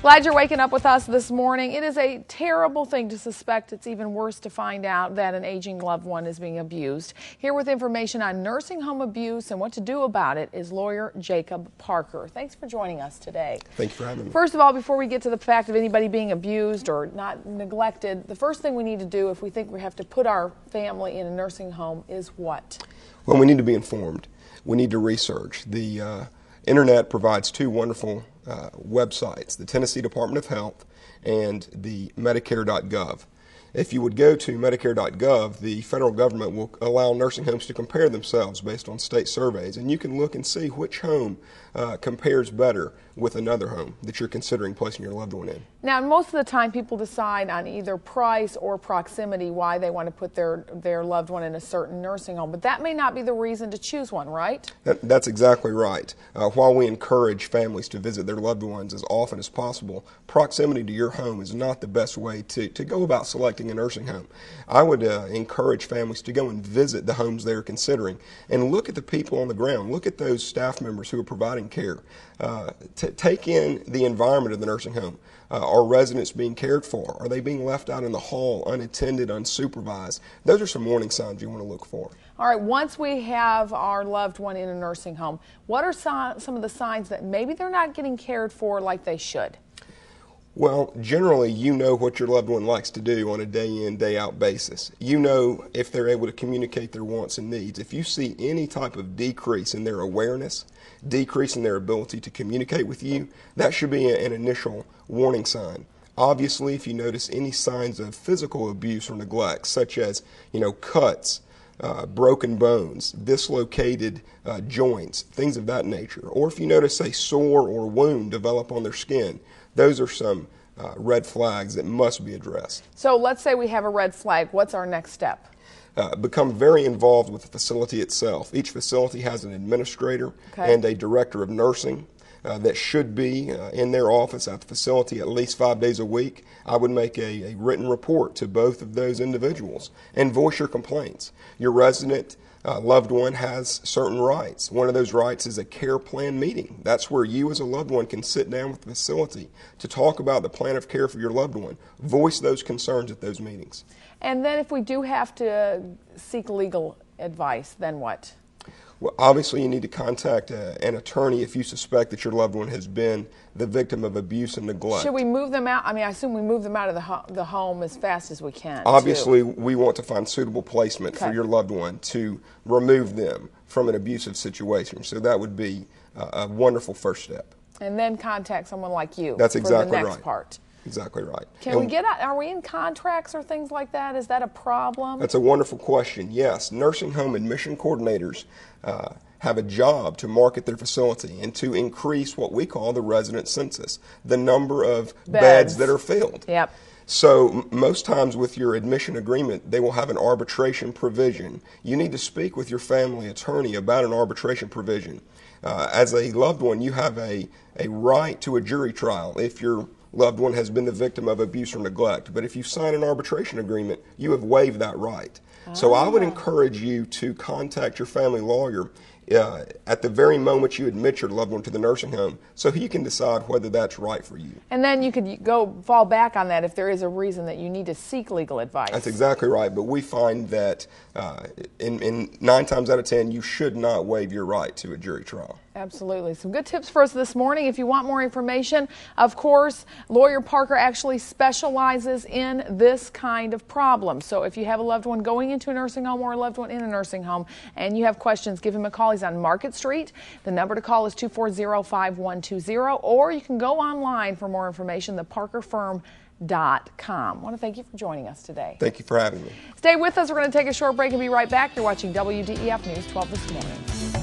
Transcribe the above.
Glad you're waking up with us this morning. It is a terrible thing to suspect. It's even worse to find out that an aging loved one is being abused. Here with information on nursing home abuse and what to do about it is lawyer Jacob Parker. Thanks for joining us today. Thank you for having me. First of all, before we get to the fact of anybody being abused or not neglected, the first thing we need to do if we think we have to put our family in a nursing home is what? Well, we need to be informed. We need to research. The Internet provides two wonderful websites, the Tennessee Department of Health and the Medicare.gov. If you would go to Medicare.gov, the federal government will allow nursing homes to compare themselves based on state surveys, and you can look and see which home compares better with another home that you're considering placing your loved one in. Now, most of the time people decide on either price or proximity why they want to put their loved one in a certain nursing home, but that may not be the reason to choose one, right? That's exactly right. While we encourage families to visit their loved ones as often as possible, proximity to your home is not the best way to go about selecting a nursing home. I would encourage families to go and visit the homes they're considering and look at the people on the ground. Look at those staff members who are providing care. Take in the environment of the nursing home. Are residents being cared for? Are they being left out in the hall unattended, unsupervised? Those are some warning signs you want to look for. All right, once we have our loved one in a nursing home, what are some of the signs that maybe they're not getting cared for like they should? Well, generally, you know what your loved one likes to do on a day-in, day-out basis. You know if they're able to communicate their wants and needs. If you see any type of decrease in their awareness, decrease in their ability to communicate with you, that should be an initial warning sign. Obviously, if you notice any signs of physical abuse or neglect, such as, cuts, broken bones, dislocated joints, things of that nature, or if you notice a sore or wound develop on their skin, those are some red flags that must be addressed. So let's say we have a red flag. What's our next step? Become very involved with the facility itself. Each facility has an administrator and a director of nursing that should be in their office at the facility at least 5 days a week. I would make a written report to both of those individuals and voice your complaints. Your resident loved one has certain rights. One of those rights is a care plan meeting. That's where you as a loved one can sit down with the facility to talk about the plan of care for your loved one. Voice those concerns at those meetings. And then if we do have to seek legal advice, then what? Well, obviously you need to contact an attorney if you suspect that your loved one has been the victim of abuse and neglect. Should we move them out? I mean, I assume we move them out of the home as fast as we can. Obviously, we want to find suitable placement for your loved one to remove them from an abusive situation. So that would be a wonderful first step. And then contact someone like you. That's exactly for the next part. Exactly right. Can we get out? Are we in contracts or things like that? Is that a problem? That's a wonderful question. Yes, nursing home admission coordinators have a job to market their facility and to increase what we call the resident census, the number of beds that are filled. Yep. So most times with your admission agreement, they will have an arbitration provision. You need to speak with your family attorney about an arbitration provision. As a loved one, you have a right to a jury trial if your loved one has been the victim of abuse or neglect. But if you sign an arbitration agreement, you have waived that right. So I would encourage you to contact your family lawyer at the very moment you admit your loved one to the nursing home so he can decide whether that's right for you. And then you could fall back on that if there is a reason that you need to seek legal advice. That's exactly right, but we find that in 9 times out of 10 you should not waive your right to a jury trial. Absolutely. Some good tips for us this morning. If you want more information, of course, Lawyer Parker actually specializes in this kind of problem. So if you have a loved one going into a nursing home or a loved one in a nursing home and you have questions, give him a call. He's on Market Street. The number to call is 240-5120, or you can go online for more information, theparkerfirm.com. I want to thank you for joining us today. Thank you for having me. Stay with us. We're going to take a short break and be right back. You're watching WDEF News 12 this morning.